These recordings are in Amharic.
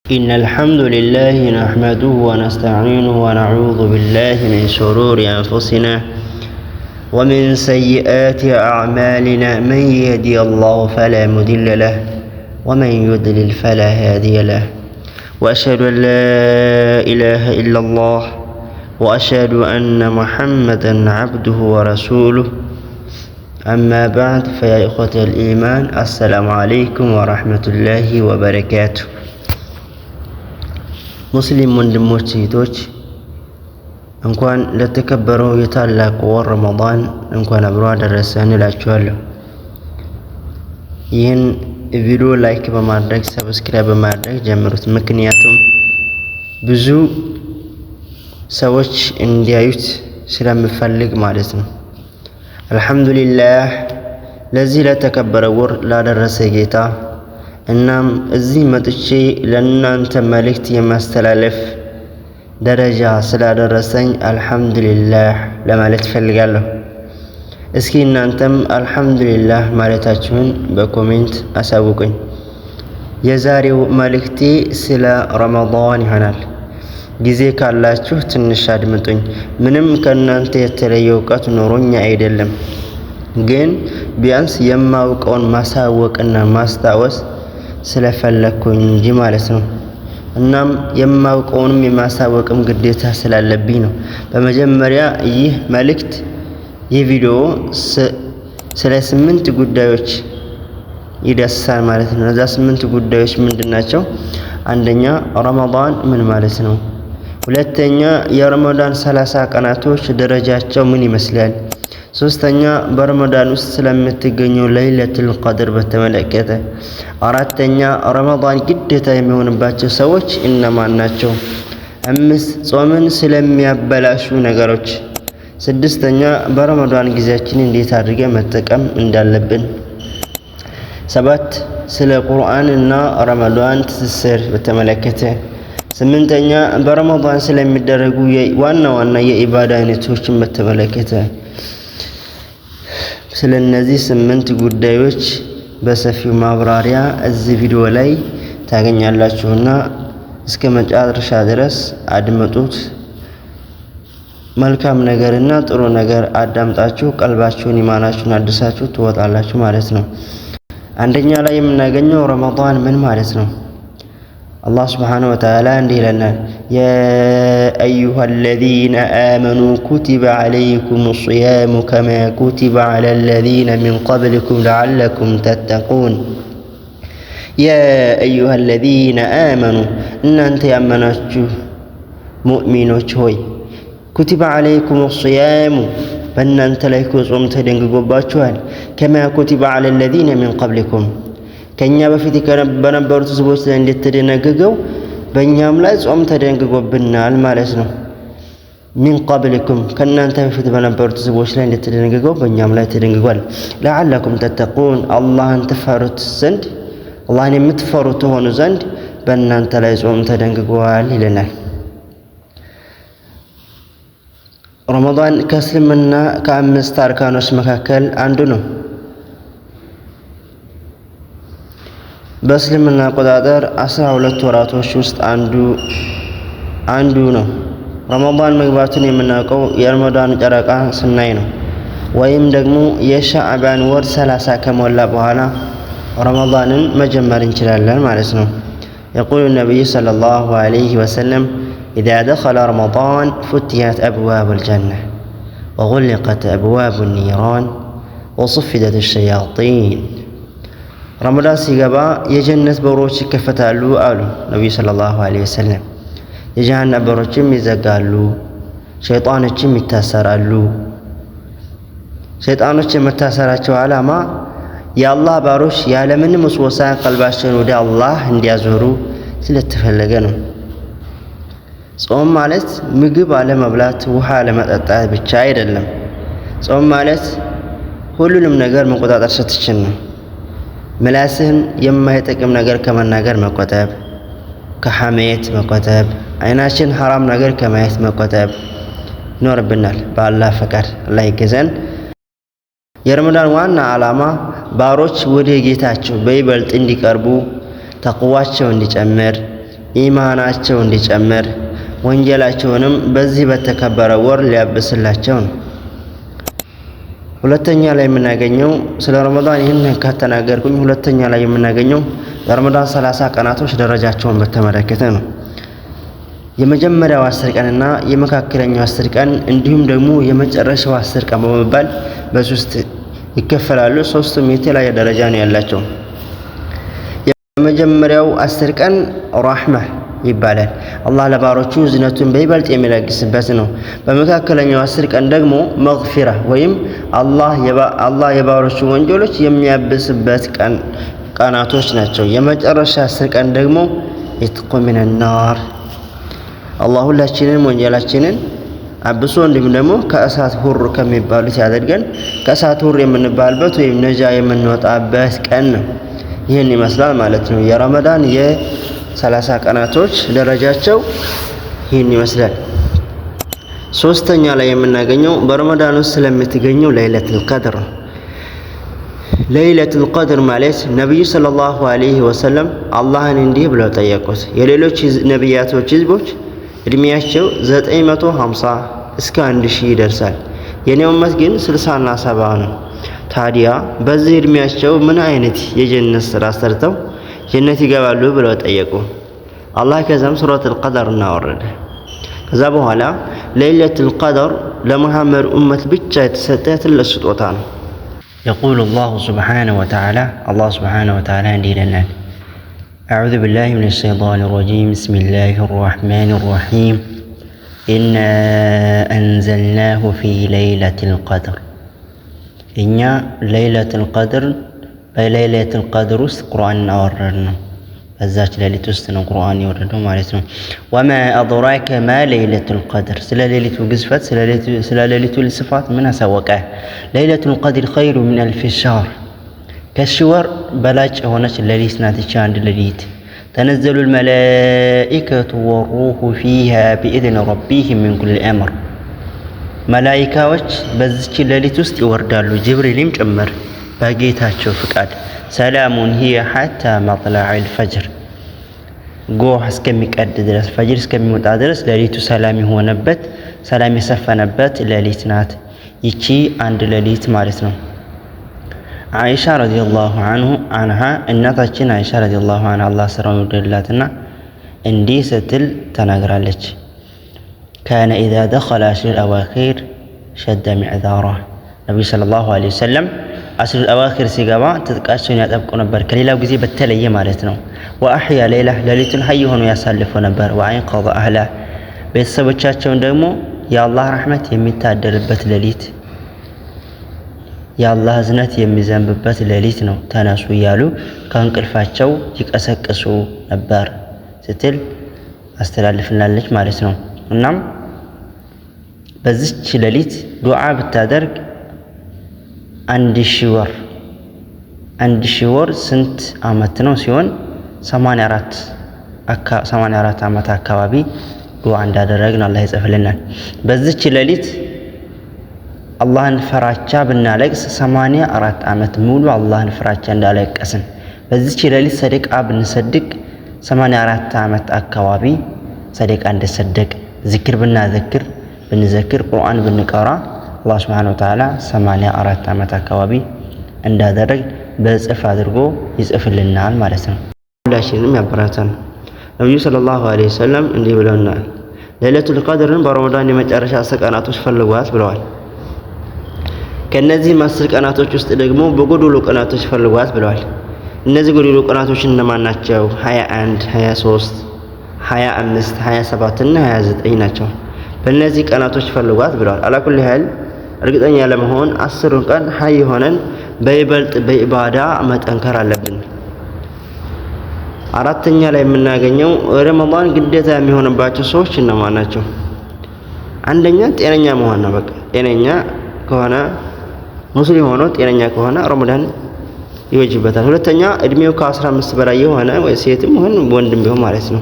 إن الحمد لله نحمده ونستعينه ونعوذ بالله من شرور أنفسنا ومن سيئات أعمالنا من يهدي الله فلا مضل له ومن يضلل فلا هادي له وأشهد أن لا إله إلا الله وأشهد أن محمدا عبده ورسوله أما بعد فيا إخوة الإيمان السلام عليكم ورحمة الله وبركاته ሙስሊም ወንድሞች እህቶች እንኳን ለተከበረው የታላቁ ወር ረመዳን እንኳን አብሮ አደረሰን እላችኋለሁ። ይህን ቪዲዮ ላይክ በማድረግ ሰብስክራይብ በማድረግ ጀምሩት። ምክንያቱም ብዙ ሰዎች እንዲያዩት ስለምፈልግ ማለት ነው። አልহামዱሊላህ ለዚህ ለተከበረው ወር ላደረሰ ጌታ እናም እዚህ መጥቼ ለእናንተ መልእክት የማስተላለፍ ደረጃ ስላደረሰኝ አልহামዱሊላህ ለማለት ፈልጋለሁ። እስኪ እናንተም አልহামዱሊላህ ማለታችሁን በኮሜንት አሳውቁኝ። የዛሬው መልእክቴ ስለ ረመዳን ይሆናል። ጊዜ ካላችሁ ትንሽ አድምጡኝ። ምንም ከእናንተ የተለየ እውቀት ኖሮኝ አይደለም፣ ግን ቢያንስ የማውቀውን ማሳወቅና ማስታወስ ስለፈለኩኝ እንጂ ማለት ነው። እናም የማውቀውንም የማሳወቅም ግዴታ ስላለብኝ ነው። በመጀመሪያ ይህ መልእክት የቪዲዮ ስለ 8 ጉዳዮች ይዳስሳል ማለት ነው። እነዛ 8 ጉዳዮች ምንድናቸው? አንደኛ ረመዳን ምን ማለት ነው? ሁለተኛ የረመዳን 30 ቀናቶች ደረጃቸው ምን ይመስላል? ሶስተኛ በረመዳን ውስጥ ስለምትገኘው ለይለቱል ቀድር በተመለከተ። አራተኛ ረመዳን ግዴታ የሚሆንባቸው ሰዎች እነማን ናቸው? 5 ጾምን ስለሚያበላሹ ነገሮች። ስድስተኛ በረመዳን ጊዜያችንን እንዴት አድርገን መጠቀም እንዳለብን። 7 ስለ ቁርአን እና ረመዳን ትስስር በተመለከተ። 8ኛ በረመዳን ስለሚደረጉ ዋና ዋና የኢባዳ አይነቶችን በተመለከተ። ስለነዚህ 8 ጉዳዮች በሰፊው ማብራሪያ እዚህ ቪዲዮ ላይ ታገኛላችሁና እስከ መጨረሻ ድረስ አድምጡት። መልካም ነገርና ጥሩ ነገር አዳምጣችሁ ቀልባችሁን ኢማናችሁን አድሳችሁ ትወጣላችሁ ማለት ነው። አንደኛ ላይ የምናገኘው ረመዳን ምን ማለት ነው? الله سبحانه وتعالى እንዲህ ይለናል፣ يا أيها الذين آمنوا كتب عليكم الصيام كما كتب على الذين من قبلكم لعلكم تتقون يا أيها الذين آمنوا እናንተ ያመናችሁ ሙእሚኖች ሆይ كتب عليكم الصيام በእናንተ ላይ ጾም ተደንግጎባችኋል። كما كتب على الذين من قبلكم ከኛ በፊት በነበሩት ህዝቦች ላይ እንደተደነገገው በእኛም ላይ ጾም ተደንግጎብናል ማለት ነው። ሚን ቀብልኩም ከናንተ በፊት በነበሩት ህዝቦች ላይ እንደተደነገገው በእኛም ላይ ተደንግጓል። ለዓለኩም ተተቁን አላህን ትፈሩት ዘንድ አላህን የምትፈሩት ሆኑ ዘንድ በእናንተ ላይ ጾም ተደንግጓል ይለናል። ረመዳን ከእስልምና ከ5 አርካኖች መካከል አንዱ ነው። በእስልምና አቆጣጠር 12 ወራቶች ውስጥ አንዱ ነው። ረመዳን መግባቱን የምናውቀው የረመዳን ጨረቃ ስናይ ነው። ወይም ደግሞ የሻዕባን ወር 30 ከሞላ በኋላ ረመዳንን መጀመር እንችላለን ማለት ነው። يقول النبي صلى الله عليه وسلم إذا دخل رمضان فتحت أبواب الجنة وغلقت أبواب النيران وصفدت الشياطين ረመዳን ሲገባ የጀነት በሮች ይከፈታሉ አሉ ነብዩ ሰለላሁ ዐለይሂ ወሰለም። የጀሃነም በሮችም ይዘጋሉ፣ ሸይጣኖችም ይታሰራሉ። ሸይጣኖች የመታሰራቸው ዓላማ የአላህ ባሮች ያለምንም ወስወሳ ቀልባቸውን ወደ አላህ እንዲያዞሩ ስለተፈለገ ነው። ጾም ማለት ምግብ አለመብላት፣ ውሃ አለመጠጣት ብቻ አይደለም። ጾም ማለት ሁሉንም ነገር መቆጣጠር ስትችል ነው። ምላስህን የማይጠቅም ነገር ከመናገር መቆጠብ፣ ከሐሜት መቆጠብ፣ አይናችን ሐራም ነገር ከማየት መቆጠብ ይኖርብናል። በአላህ ፈቃድ አላህ ይገዘን። የረመዳን ዋና ዓላማ ባሮች ወደ ጌታቸው በይበልጥ እንዲቀርቡ፣ ተቅዋቸው እንዲጨምር፣ ኢማናቸው እንዲጨምር ወንጀላቸውንም በዚህ በተከበረ ወር ሊያብስላቸው ነው። ሁለተኛ ላይ የምናገኘው ስለ ረመዳን ይህን ከተናገርኩኝ ሁለተኛ ላይ የምናገኘው የረመዳን 30 ቀናቶች ደረጃቸውን በተመለከተ ነው። የመጀመሪያው 10 ቀንና የመካከለኛው 10 ቀን እንዲሁም ደግሞ የመጨረሻው 10 ቀን በመባል በሶስት ይከፈላሉ። ሶስቱም የተለያየ ደረጃ ነው ያላቸው። የመጀመሪያው 10 ቀን ራህማ ይባላል። አላህ ለባሮቹ ዝነቱን በይበልጥ የሚለግስበት ነው። በመካከለኛው 10 ቀን ደግሞ መግፊራ ወይም አላህ የባሮቹ ወንጀሎች የሚያብስበት ቀናቶች ናቸው። የመጨረሻ 10 ቀን ደግሞ ኢትቁ ሚነናር አላህ ሁላችንን ወንጀላችንን አብሶ እንዲሁም ደግሞ ከእሳት ሁር ከሚባሉት ያደርገን ከእሳት ሁር የምንባልበት ወይም ነጃ የምንወጣበት ቀን ነው። ይህን ይመስላል ማለት ነው። የረመዳን የ30 ቀናቶች ደረጃቸው ይህን ይመስላል። ሶስተኛ ላይ የምናገኘው በረመዳን ውስጥ ስለምትገኘው ለይለቱል ቀድር ነው። ለይለቱል ቀድር ማለት ነብዩ ሰለላሁ ዐለይሂ ወሰለም አላህን እንዲህ ብለው ጠየቁት። የሌሎች ነቢያቶች ህዝቦች እድሜያቸው 950 እስከ 1000 ይደርሳል። የኔ ኡመት ግን 60 እና 70 ነው። ታዲያ በዚህ እድሜያቸው ምን አይነት የጀነት ስራ ሰርተው ጀነት ይገባሉ ብለው ጠየቁ። አላህ ከዛም ሱረቱል ቀድር እናወረደ። ከዛ በኋላ ለይለቱል ቀድር ለሙሐመድ ኡመት ብቻ የተሰጠ ትልቅ ስጦታ ነው። يقول الله سبحانه وتعالى الله سبحانه وتعالى እንዲህ ይለናል أعوذ بالله من الشيطان الرجيم بسم الله الرحمن الرحيم إنا أنزلناه في ليلة القدر إنا ليلة القدر بليلة القدر قرآن أوردنا فزاج ليلة استنا قرآن يوردنا مالتنا وما أدراك ما ليلة القدر سلا ليلة قزفت سلا ليلة الصفات منها سوكاه ليلة القدر خير من 1000 شهر كالشور بلاج هونش الليلة ناتج عند الليلة تنزل الملائكة والروح فيها بإذن ربهم من كل أمر ملائكة وش بزش الليلة تست يوردالو جبريل مجمر باقيتها تشوف فقاد سلام هي حتى مطلع الفجر قوح اسكمي قد درس فجر اسكمي متعدرس ليلة سلامي هو نبت سلامي سفى نبت الليلة نات يشي عند الليلة مارسنا አይሻ ረዲየላሁ አንሃ እናታችን አይሻ ረዲየላሁ ዐንሃ አላህ ሰራው ይወደላትና እንዲህ ስትል ተናግራለች። ካነ ኢዛ ደኸለ አሽር አዋኺር ሸደ ሚዕዛራ ነብዩ ሰለላሁ ዐለይሂ ወሰለም አሽር አዋኺር ሲገባ ትጥቃቸውን ያጠብቁ ነበር፣ ከሌላው ጊዜ በተለየ ማለት ነው። ወአህያ ሌላ ሌሊቱን ሀይ ሆኖ ያሳልፉ ነበር። ወአንቀዘ አህላ ቤተሰቦቻቸውን ደግሞ የአላህ ረሕመት የሚታደርበት ሌሊት የአላህ እዝነት የሚዘንብበት ሌሊት ነው። ተነሱ እያሉ ከእንቅልፋቸው ይቀሰቅሱ ነበር ስትል አስተላልፍናለች ማለት ነው። እናም በዚች ሌሊት ዱዓ ብታደርግ 1000 ወር ስንት አመት ነው ሲሆን 84 አመት አካባቢ ዱዓ እንዳደረግን አላህ ይጽፍልናል። በዚች ሌሊት አላህን ፍራቻ ብናለቅስ 84 አመት ሙሉ አላህን ፍራቻ እንዳለቀስን በዚች ሌሊት ሰደቃ ብንሰድቅ 84 አመት አካባቢ ሰደቃ እንደሰደቅ ዚክር ብንዘክር ቁርአን ብንቀራ አላህ Subhanahu Wa Ta'ala 84 አመት አካባቢ እንዳደረግ በጽፍ አድርጎ ይጽፍልናል ማለት ነው። ሁላችንም ያበራታን። ነብዩ ሰለላሁ ዐለይሂ ወሰለም እንዲህ ብለውናል፣ ለይለቱል ቀድርን በረመዳን የመጨረሻ 10 ቀናቶች ፈልጓት ብለዋል። ከነዚህ 10 ቀናቶች ውስጥ ደግሞ በጎዶሎ ቀናቶች ፈልጓት ብለዋል። እነዚህ ጎዶሎ ቀናቶች እነማን ናቸው? 21፣ 23፣ 25፣ 27 እና 29 ናቸው። በእነዚህ ቀናቶች ፈልጓት ብለዋል። አላኩል ሀል እርግጠኛ ለመሆን 10ን ቀን ሀይ ሆነን በይበልጥ በኢባዳ መጠንከር አለብን። አራተኛ ላይ የምናገኘው ረመዳን ግዴታ የሚሆንባቸው ሰዎች እነማን ናቸው? አንደኛ ጤነኛ መሆን ነው። በቃ ጤነኛ ከሆነ ሙስሊም ሆኖ ጤነኛ ከሆነ ረመዳን ይወጅበታል። ሁለተኛ እድሜው ከ15 በላይ የሆነ ወይ ሴትም ሆነ ወንድም ቢሆን ማለት ነው።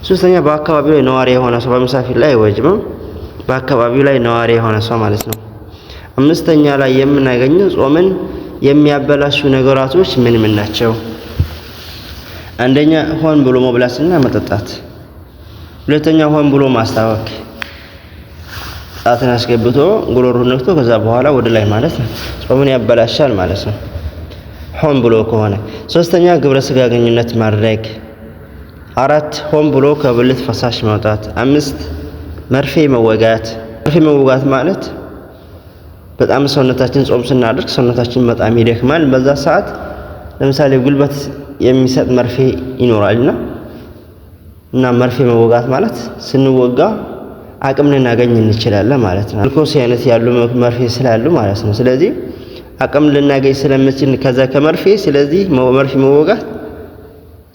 ሶስተኛ በአካባቢው ላይ ነዋሪ የሆነ ሰው በመሳፊር ላይ አይወጅብም፣ በአካባቢው ላይ ነዋሪ የሆነ ሰው ማለት ነው። አምስተኛ ላይ የምናገኘው ጾምን የሚያበላሹ ነገራቶች ምን ምን ናቸው? አንደኛ ሆን ብሎ መብላትና መጠጣት። ሁለተኛው ሆን ብሎ ማስታወክ ጣትን አስገብቶ ጉሮሮን ነክቶ ከዛ በኋላ ወደ ላይ ማለት ነው። ጾምን ያበላሻል ማለት ነው ሆን ብሎ ከሆነ። ሶስተኛ ግብረ ስጋ ግንኙነት ማድረግ። 4 ሆን ብሎ ከብልት ፈሳሽ ማውጣት። 5 መርፌ መወጋት። መርፌ መወጋት ማለት በጣም ሰውነታችን ጾም ስናደርግ ሰውነታችን በጣም ይደክማል። በዛ ሰዓት ለምሳሌ ጉልበት የሚሰጥ መርፌ ይኖራልና እና መርፌ መወጋት ማለት ስንወጋ አቅም ልናገኝ እንችላለን ማለት ነው። ግሉኮስ አይነት ያሉ መርፌ ስላሉ ማለት ነው። ስለዚህ አቅም ልናገኝ ስለምንችል ከዛ ከመርፌ ስለዚህ መርፌ መወጋት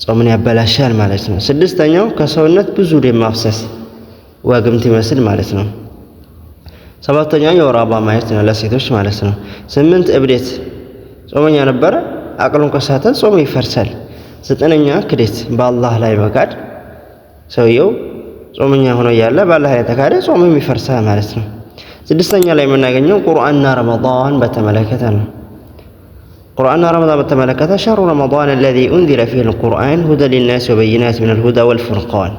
ጾምን ያበላሻል ማለት ነው። 6ኛው ከሰውነት ብዙ ደም ማፍሰስ ዋግምት ይመስል ማለት ነው። 7ኛው የወር አበባ ማየት ነው ለሴቶች ማለት ነው። 8 እብደት ጾመኛ ነበረ አቅሉን ከሳተ ጾሙ ይፈርሳል። 9ኛ ክደት በአላህ ላይ መካድ ሰውየው ጾመኛ ሆኖ ያለ በአላህ ላይ ተካደ ጾሙ ይፈርሳል ማለት ነው። 6ኛ ላይ የምናገኘው ቁርአንና ረመዳን በተመለከተ ነው። ቁርአንና ረመዳን በተመለከተ شهر رمضان الذي أنزل فيه القرآن هدى للناس وبينات من الهدى والفرقان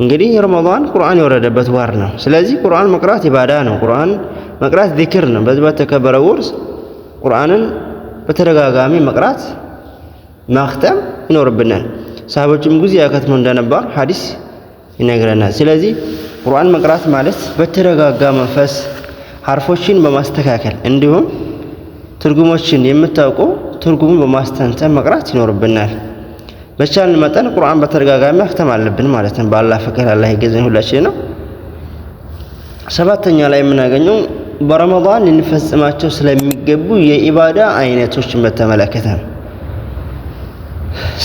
እንግዲህ ረመዳን ቁርአን የወረደበት ወር ነው። ስለዚህ ቁርአን መቅራት ኢባዳ ነው። ቁርአን መቅራት ዚክር ነው። በዚህ በተከበረው ወር ቁርአንን በተደጋጋሚ መቅራት ማክተም ይኖርብናል። ሰሃቦችም ጊዜ ያከትሙ እንደነበር ሐዲስ ይነግረናል። ስለዚህ ቁርአን መቅራት ማለት በተረጋጋ መንፈስ ሐርፎችን በማስተካከል እንዲሁም ትርጉሞችን የምታውቁ ትርጉሙን በማስተንተን መቅራት ይኖርብናል። በቻልን መጠን ቁርአን በተደጋጋሚ ማክተም አለብን ማለት ነው። በአላህ ፍቅር አላህ ይገዘን ሁላችን ነው። 7ኛ ላይ የምናገኘው በረመዳን ልንፈጽማቸው ስለሚገቡ የኢባዳ አይነቶችን በተመለከተ ነው።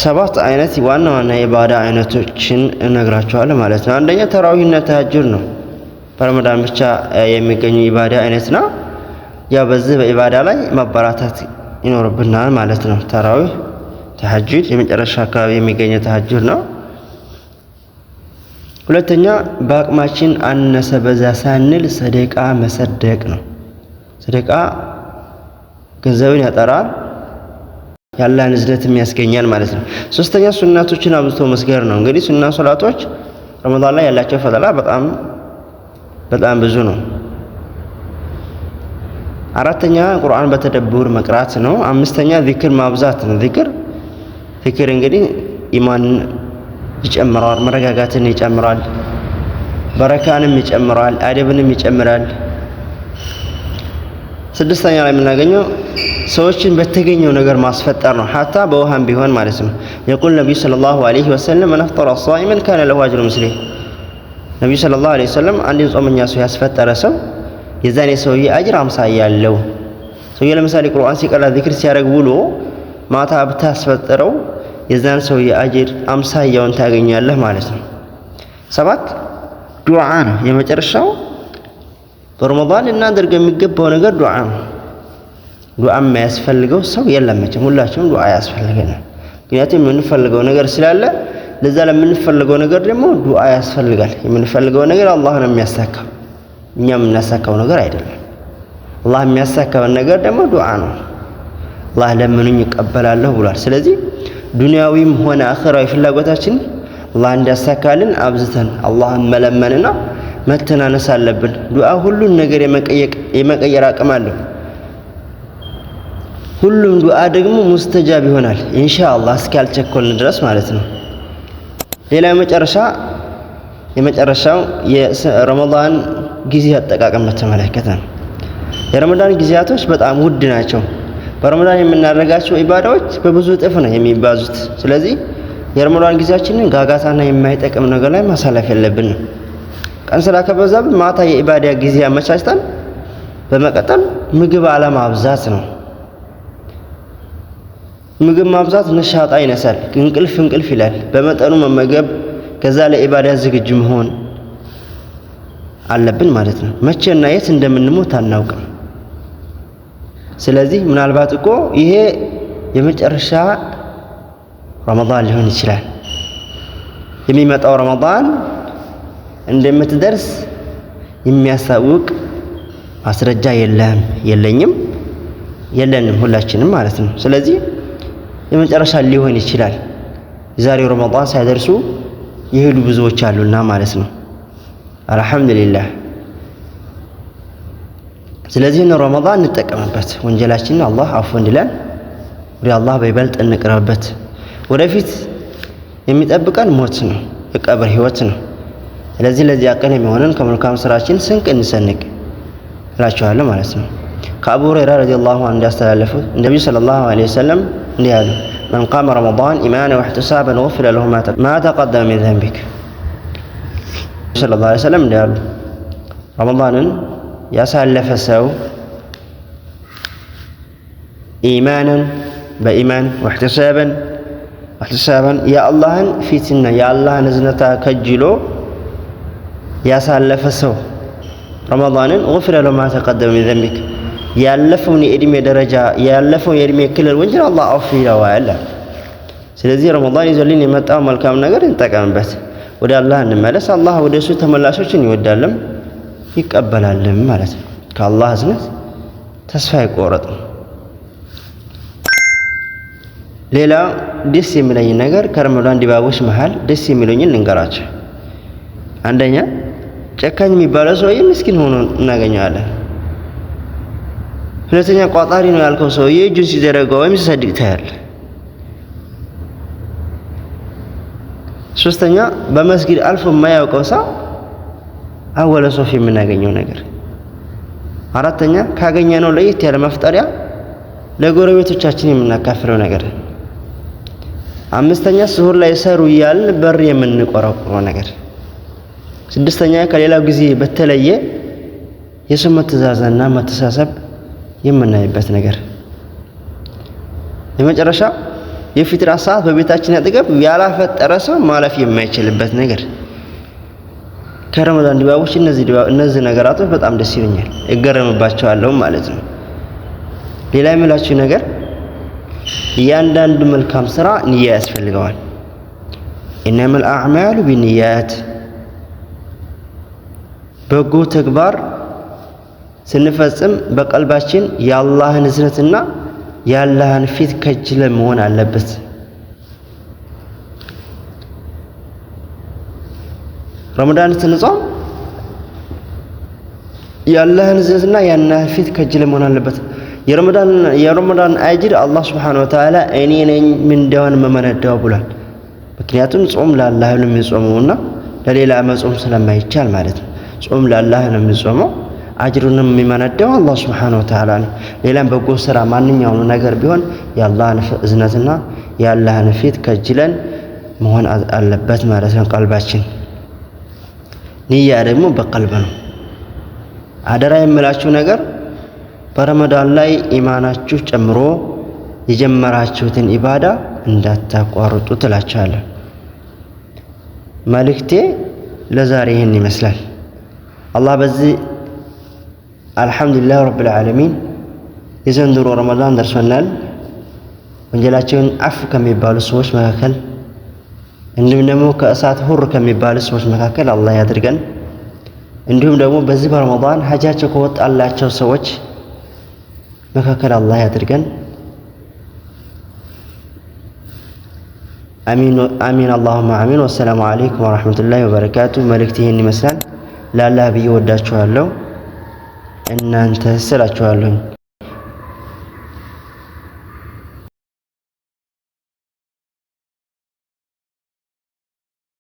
7 አይነት ዋና ዋና የኢባዳ አይነቶችን እነግራችኋለሁ ማለት ነው። አንደኛ ተራዊህና ተሐጁድ ነው። በረመዳን ብቻ የሚገኙ ኢባዳ አይነት ነው። ያው በዚህ በኢባዳ ላይ ማበራታት ይኖርብናል ማለት ነው። ተራዊህ ተሐጁድ የመጨረሻ አካባቢ የሚገኘው ተሐጁድ ነው። ሁለተኛ በአቅማችን አነሰ በዛ ሳንል ሰደቃ መሰደቅ ነው። ሰደቃ ገንዘብን ያጠራል ያላህን እዝነትም ያስገኛል ማለት ነው። 3ኛ ሱናቶችን አብዝቶ መስገድ ነው። እንግዲህ ሱና ሶላቶች ረመዳን ላይ ያላቸው ፈضላ በጣም ብዙ ነው። 4ኛ ቁርአን በተደቡር መቅራት ነው። 5ኛ ዚክር ማብዛት ነው። ዚክር እንግዲህ ኢማንን ይጨምራል፣ መረጋጋትን ይጨምራል፣ በረካንም ይጨምራል፣ አደብንም ይጨምራል። 6ኛ ላይ የምናገኘው ሰዎችን በተገኘው ነገር ማስፈጠር ነው። ሐታ በውሃም ቢሆን ማለት ነው። يقول النبي صلى الله عليه وسلم من افطر صائما كان له اجر مسلم ነብዩ ሰለላሁ ዐለይሂ ወሰለም አንድን ጾመኛ ሰው ያስፈጠረ ሰው የዛኔ ሰውዬ አጅር 50 ያለው ሰውዬ ለምሳሌ ቁርአን ሲቀራ ዚክር ሲያደርግ ውሎ ማታ ብታስፈጥረው የዛን ሰውዬ አጅር 50 ያውን ታገኛለህ ማለት ነው። 7 ዱዓ ነው። የመጨረሻው በረመዳን እናደርግ የሚገባው ነገር ዱዓ ነው። ዱዓ የማያስፈልገው ሰው የለም መቼም ሁላችንም ዱዓ ያስፈልገናል። ምክንያቱም የምንፈልገው ነገር ስላለ ለዛ ለምንፈልገው ነገር ደግሞ ዱዓ ያስፈልጋል። የምንፈልገው ነገር አላህ ነው የሚያሳካው፣ እኛ የምናሳካው ነገር አይደለም። አላህ የሚያሳካው ነገር ደግሞ ዱዓ ነው። አላህ ለምኑኝ ይቀበላለሁ ብሏል። ስለዚህ ዱንያዊም ሆነ አኺራዊ ፍላጎታችን አላህ እንዲያሳካልን አብዝተን አላህን መለመንና መተናነስ አለብን። ዱዓ ሁሉን ነገር የመቀየር አቅም አለው። ሁሉም ዱዓ ደግሞ ሙስተጃብ ይሆናል ኢንሻአላህ እስካልቸኮልን ድረስ ማለት ነው። ሌላ የመጨረሻው የረመዳን ጊዜ አጠቃቀም በተመለከተ ነው። የረመዳን ጊዜያቶች በጣም ውድ ናቸው። በረመዳን የምናደርጋቸው ኢባዳዎች በብዙ እጥፍ ነው የሚባዙት። ስለዚህ የረመዳን ጊዜያችንን ጋጋታና የማይጠቅም ነገር ላይ ማሳለፍ የለብንም። ቀን ስራ ከበዛብን ማታ የኢባዳ ጊዜ አመቻችተን በመቀጠል ምግብ አለማብዛት ነው። ምግብ ማብዛት ነሻጣ ይነሳል፣ እንቅልፍ ይላል። በመጠኑ መመገብ፣ ከዛ ለኢባዳ ዝግጁ መሆን አለብን ማለት ነው። መቼና የት እንደምንሞት አናውቅም። ስለዚህ ምናልባት እኮ ይሄ የመጨረሻ ረመዳን ሊሆን ይችላል። የሚመጣው ረመዳን እንደምትደርስ የሚያሳውቅ ማስረጃ የለንም ሁላችንም ማለት ነው። ስለዚህ የመጨረሻ ሊሆን ይችላል። የዛሬው ረመዳን ሳይደርሱ የሄዱ ብዙዎች አሉና ማለት ነው። አልሐምዱሊላህ። ስለዚህ ነው ረመዳን እንጠቀምበት፣ ወንጀላችንን አላህ አፉ እንዲለን ወደ አላህ በይበልጥ እንቅረብበት። ወደፊት የሚጠብቀን ሞት ነው፣ የቀብር ህይወት ነው። ስለዚህ ለዚህ ቀን የሚሆነን ከመልካም ስራችን ስንቅ እንሰንቅ እላችኋለሁ ማለት ነው። ከአቡ ሁረይራ ረዲየላሁ ዐንሁ እንዳስተላለፉት ነብዩ ሰለላሁ ዐለይሂ ወሰለም እንዲህ አሉ፣ መን ቃመ ረመዳን ኢማናን ወህቲሳበን ገፊረ ለሁ ማ ተቀደመ ሚን ዘንቢክ። ሰለላሁ ዐለይሂ ወሰለም እንዲህ አሉ፣ ረመዳንን ያሳለፈ ሰው ኢማናን በኢማን ወህቲሳበን የአላህን ፊትና የአላህን እዝነታ ከጅሎ ያሳለፈ ሰው ረመዳንን ገፊረ ለሁ ማ ተቀደመ ሚን ዘንቢክ ያለፈውን የእድሜ ደረጃ ያለፈውን የእድሜ ክልል ወንጀል አላህ አፉ ይለዋል። ስለዚህ ረመዳን ይዞልን የመጣው መልካም ነገር እንጠቀምበት፣ ወደ አላህ እንመለስ። አላህ ወደ እሱ ተመላሾችን ይወዳልም ይቀበላልም ማለት ነው። ከአላህ እዝነት ተስፋ አይቆረጥም። ሌላ ደስ የሚለኝ ነገር ከረመዳን ድባቦች መሃል ደስ የሚለኝን ልንገራቸው። አንደኛ ጨካኝ የሚባለው ሰውዬ ምስኪን ሆኖ እናገኘዋለን። ሁለተኛ ቋጣሪ ነው ያልከው ሰውዬ እጁን ሲዘረጋ ወይም ሲሰድቅ ታያለህ። ሶስተኛ በመስጊድ አልፎ የማያውቀው ሰው አወለ ሶፍ የምናገኘው ነገር። አራተኛ ካገኘነው ለየት ያለ መፍጠሪያ ለጎረቤቶቻችን የምናካፍለው ነገር። አምስተኛ ስሁር ላይ ሰሩ እያልን በር የምንቆረቁረው ነገር። ስድስተኛ ከሌላው ጊዜ በተለየ የሰው መተዛዘንና መተሳሰብ የምናይበት ነገር። የመጨረሻ የፊትራ ሰዓት በቤታችን አጠገብ ያላፈጠረ ሰው ማለፍ የማይችልበት ነገር። ከረመዳን ድባቦች እነዚህ ነገራቶች በጣም ደስ ይሉኛል፣ እገረምባቸዋለሁ ማለት ነው። ሌላ የምላችሁ ነገር እያንዳንዱ መልካም ስራ ንያ ያስፈልገዋል። ኢነመል አዕማሉ ቢንያት፣ በጎ ተግባር ስንፈጽም በቀልባችን የአላህን እዝነትና የአላህን ፊት ከጅለን መሆን አለበት። ረመዳን ስንጾም የአላህን እዝነትና የአላህን ፊት ከጅለን መሆን አለበት። የረመዳን አጅር አላህ ሱብሓነሁ ወተዓላ እኔ ነኝ ምንዳውን መመነዳው ብሏል። ምክንያቱም ጾም ለአላህ ነው የሚጾመውና ለሌላ መጾም ስለማይቻል ማለት ነው። ጾም ለአላህ ነው የሚጾመው፣ አጅሩንም የሚመነዳው አላህ ሱብሓነሁ ወተዓላ ነው። ሌላም በጎ ስራ ማንኛውም ነገር ቢሆን የአላህን እዝነትና የአላህን ፊት ከጅለን መሆን አለበት ማለት ነው ቀልባችን። ንያ ደግሞ በቀልብ ነው። አደራ የምላችሁ ነገር በረመዳን ላይ ኢማናችሁ ጨምሮ የጀመራችሁትን ኢባዳ እንዳታቋርጡ ትላችኋለሁ። መልእክቴ ለዛሬ ይህን ይመስላል። አላህ በዚህ አልሐምዱሊላህ ረብል ዓለሚን የዘንድሮ ረመዳን ደርሶናል። ወንጀላቸውን አፍ ከሚባሉ ሰዎች መካከል እንዲሁም ደግሞ ከእሳት ሁር ከሚባሉ ሰዎች መካከል አላህ ያድርገን። እንዲሁም ደግሞ በዚህ በረመዳን ሀጃቸው ከወጣላቸው ሰዎች መካከል አላህ ያድርገን። አሚን አላሁማ አሚን። ወሰላሙ አለይኩም ወረሕመቱላሂ ወበረካቱ። መልእክት ይህን ይመስላል። ለአላህ ብዬ ወዳችኋለሁ፣ እናንተ ስላችኋለሁ።